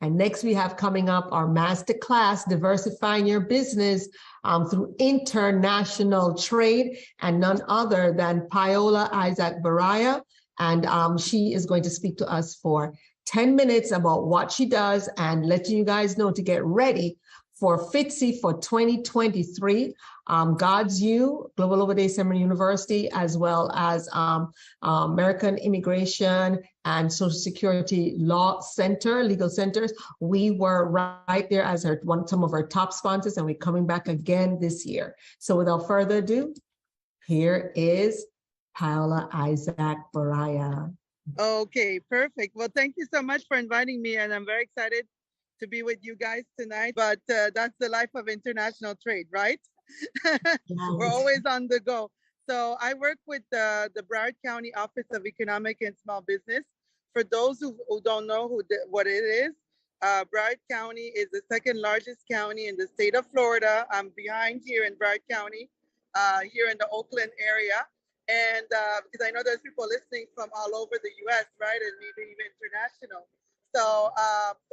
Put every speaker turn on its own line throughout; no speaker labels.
And next we have coming up our master class, Diversifying Your Business through International Trade, and none other than Paola Isaac Baraya. And she is going to speak to us for 10 minutes about what she does and letting you guys know to get ready for FITSE for 2023, God's U, Global Over Day Seminary University, as well as American Immigration and Social Security Law Center, legal centers. We were right there as some of our top sponsors, and we're coming back again this year. So without further ado, here is Paola Isaac Baraya.
Okay, perfect. Well, thank you so much for inviting me, and I'm very excited to be with you guys tonight. But that's the life of international trade, right? We're always on the go. So I work with the Broward County Office of Economic and Small Business. For those who don't know what it is, Broward County is the second largest county in the state of Florida. I'm behind here in Broward County, here in the Oakland area. And because I know there's people listening from all over the US, right? And maybe even international. So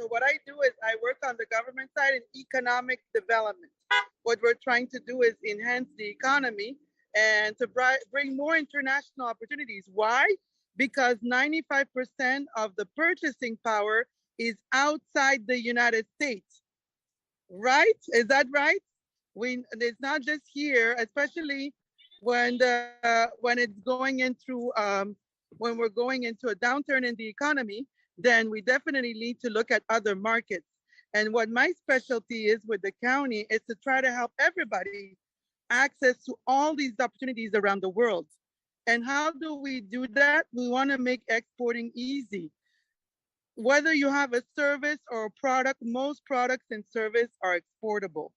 what I do is I work on the government side in economic development. What we're trying to do is enhance the economy and to bring more international opportunities. Why? Because 95% of the purchasing power is outside the United States, right? Is that right? It's not just here, especially when it's going into when we're going into a downturn in the economy. Then we definitely need to look at other markets. And what my specialty is with the county is to try to help everybody access to all these opportunities around the world. And how do we do that? We want to make exporting easy. Whether you have a service or a product, most products and service are exportable.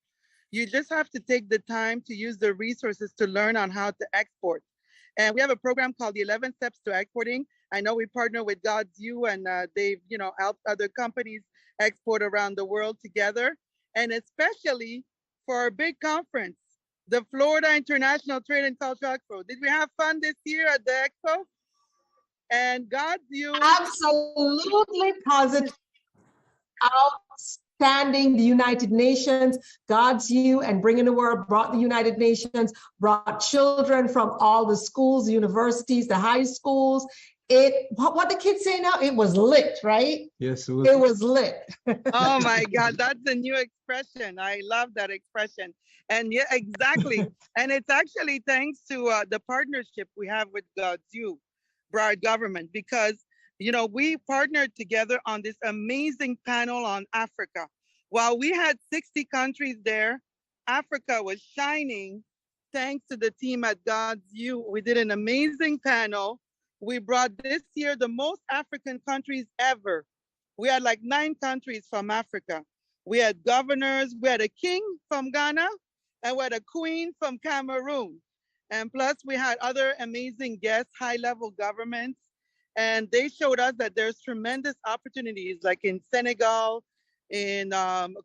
You just have to take the time to use the resources to learn on how to export. And we have a program called the 11 Steps to Exporting. I know we partner with God's U, and they've helped other companies export around the world together. And especially for our big conference, the Florida International Trade and Cultural Expo. Did we have fun this year at the expo? And God's U.
Absolutely positive. Outstanding. The United Nations, God's U, and Bringing the Word brought the United Nations, brought children from all the schools, universities, the high schools. What the kids say now? It was lit, right?
Yes,
it was lit.
Oh my God, that's a new expression. I love that expression. And yeah, exactly. And it's actually thanks to the partnership we have with God's U, Broward government, because we partnered together on this amazing panel on Africa. While we had 60 countries there, Africa was shining thanks to the team at God's U. We did an amazing panel. We brought this year the most African countries ever. We had like 9 countries from Africa. We had governors, we had a king from Ghana, and we had a queen from Cameroon. And plus we had other amazing guests, high-level governments. And they showed us that there's tremendous opportunities, like in Senegal, in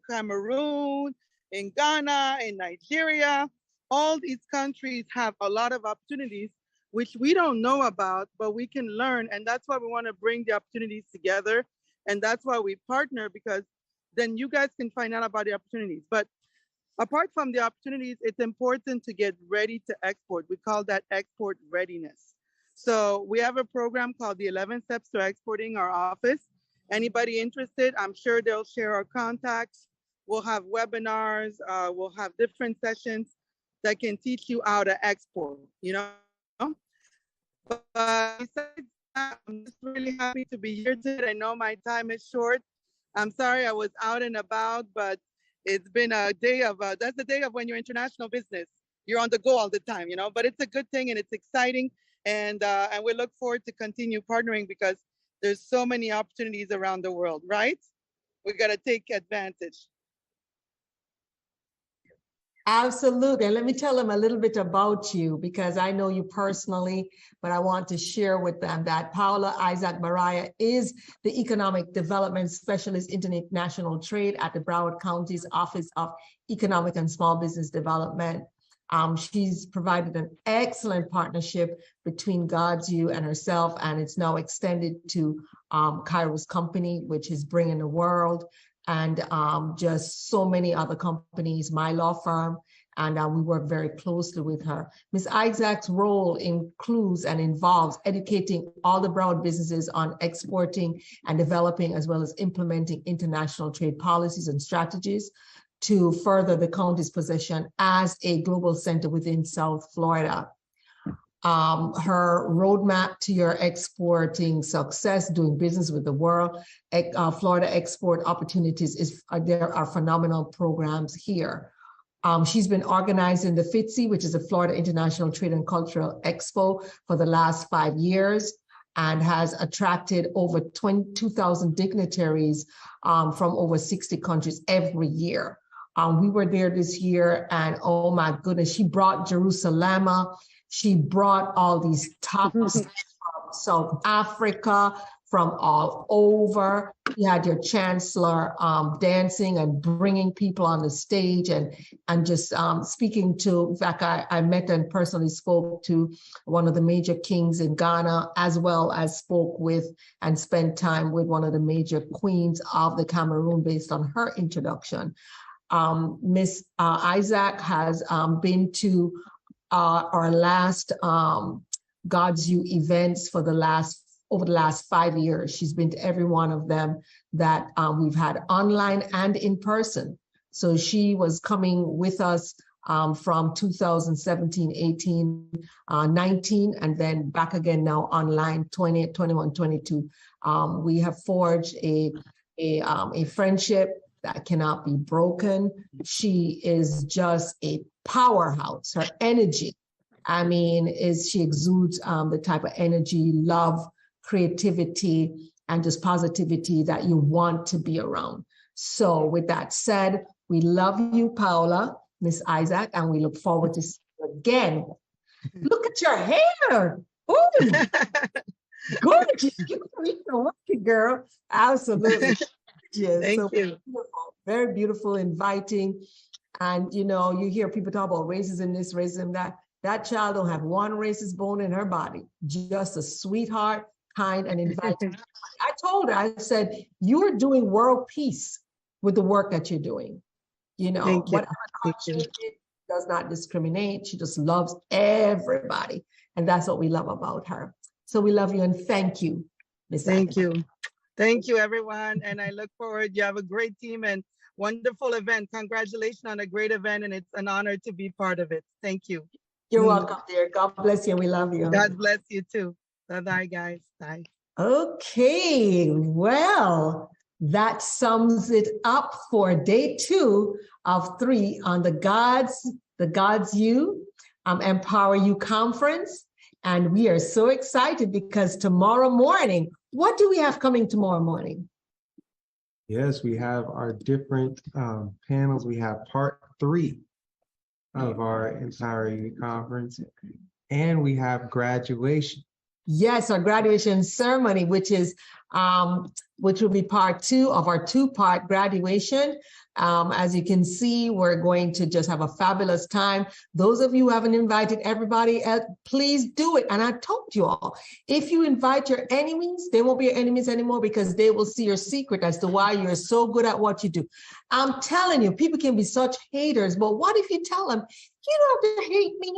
Cameroon, in Ghana, in Nigeria. All these countries have a lot of opportunities which we don't know about, but we can learn. And that's why we want to bring the opportunities together. And that's why we partner, because then you guys can find out about the opportunities. But apart from the opportunities, it's important to get ready to export. We call that export readiness. So we have a program called the 11 Steps to Exporting, our office. Anybody interested, I'm sure they'll share our contacts. We'll have webinars, we'll have different sessions that can teach you how to export, But besides that, I'm just really happy to be here today. I know my time is short. I'm sorry I was out and about, but it's been a day of, that's the day of when you're international business. You're on the go all the time, but it's a good thing and it's exciting. And we look forward to continue partnering because there's so many opportunities around the world, right? We got to take advantage.
Absolutely. And let me tell them a little bit about you, because I know you personally, but I want to share with them that Paola Isaac Baraya is the Economic Development Specialist International Trade at the Broward County's Office of Economic and Small Business Development. She's provided an excellent partnership between God's You and herself, and it's now extended to Kairos Company, which is Bringing the World, and just so many other companies, my law firm, and we work very closely with her. Ms. Isaac's role includes and involves educating all the Broward businesses on exporting and developing, as well as implementing international trade policies and strategies to further the county's position as a global center within South Florida. Her roadmap to your exporting success, doing business with the world, Florida export opportunities, there are phenomenal programs here. She's been organizing the FITSE, which is the Florida International Trade and Cultural Expo, for the last 5 years, and has attracted over 22,000 dignitaries from over 60 countries every year. We were there this year, and oh my goodness, she brought Jerusalem. She brought all these tops from South Africa, from all over. You had your chancellor dancing and bringing people on the stage and just speaking to, in fact, I met and personally spoke to one of the major kings in Ghana, as well as spoke with and spent time with one of the major queens of the Cameroon based on her introduction. Miss Isaac has been to our last God's You events for over the last 5 years. She's been to every one of them that we've had online and in person. So she was coming with us from 2017, 18, 19, and then back again now online, 20, 21, 22. We have forged a friendship that cannot be broken. She is just a powerhouse. Her energy, I mean, she exudes the type of energy, love, creativity, and just positivity that you want to be around. So with that said, we love you, Paola, Miss Isaac, and we look forward to seeing you again. Look at your hair. Ooh, gorgeous. You can work it, girl. Absolutely.
Thank you.
Beautiful, very beautiful, inviting. And you know, you hear people talk about racism, this, racism, that. That child don't have one racist bone in her body. Just a sweetheart, kind, and inviting. I told her, I said, you are doing world peace with the work that you're doing. You know, whatever she does not discriminate. She just loves everybody. And that's what we love about her. So we love you and thank you, Ms.
Thank you. Thank you, everyone. And I look forward. You have a great team and wonderful event. Congratulations on a great event. And it's an honor to be part of it. Thank you.
You're welcome, dear. God bless you. We love you.
God bless you too. Bye-bye, guys. Bye.
Okay, well, that sums it up for day 2 of 3 on the God's You Empower You conference. And we are so excited because tomorrow morning, what do we have coming tomorrow morning?
Yes, we have our different panels. We have part 3 of our Empower You conference, and we have graduation.
Yes, our graduation ceremony, which will be part 2 of our 2-part graduation. As you can see, we're going to just have a fabulous time. Those of you who haven't invited everybody else, please do it. And I told you all, if you invite your enemies, they won't be your enemies anymore because they will see your secret as to why you're so good at what you do. I'm telling you, people can be such haters, but what if you tell them, you don't have to hate me?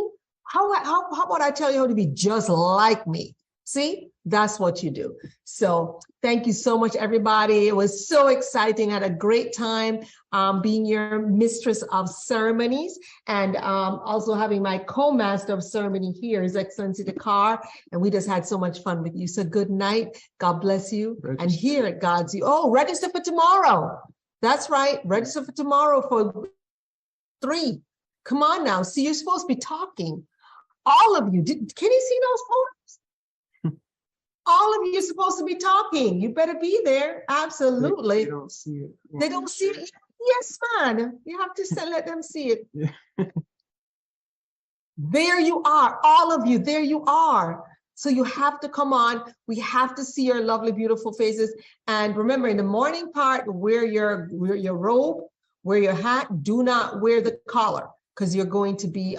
How about I tell you how to be just like me? See, that's what you do. So thank you so much, everybody. It was so exciting. I had a great time being your mistress of ceremonies and also having my co-master of ceremony here, His Excellency the Car. And we just had so much fun with you. So good night. God bless you. Register. And here at God's You. Oh, register for tomorrow. That's right. Register for tomorrow for 3. Come on now. See, you're supposed to be talking. All of you. Can you see those photos? All of you are supposed to be talking. You better be there. Absolutely.
They don't see it.
They don't see it. Yes, fine. You have to let them see it.
Yeah.
There you are. All of you. There you are. So you have to come on. We have to see your lovely, beautiful faces. And remember, in the morning part, wear your robe, wear your hat. Do not wear the collar. because you're going to be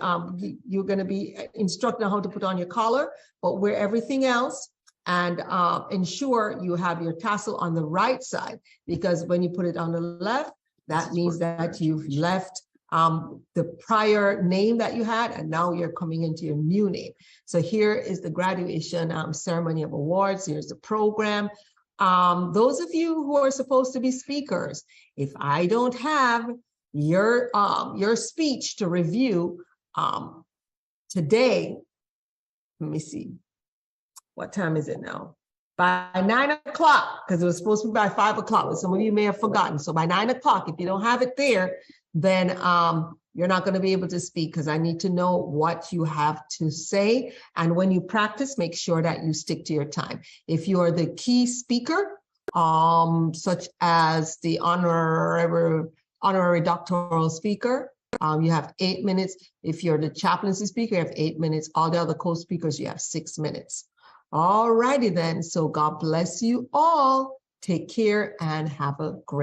instructed on how to put on your collar, but wear everything else. And ensure you have your tassel on the right side, because when you put it on the left, that means that you've left the prior name that you had, and now you're coming into your new name. So here is the graduation ceremony of awards. Here's the program. Those of you who are supposed to be speakers, if I don't have your speech to review today, let me see. What time is it now? By 9 o'clock, because it was supposed to be by 5 o'clock, but some of you may have forgotten. So by 9 o'clock, if you don't have it there, then you're not going to be able to speak, because I need to know what you have to say. And when you practice, make sure that you stick to your time. If you are the key speaker, such as the honorary doctoral speaker, you have 8 minutes. If you're the chaplaincy speaker, you have 8 minutes. All the other co-speakers, you have 6 minutes. All righty then. So God bless you all. Take care and have a great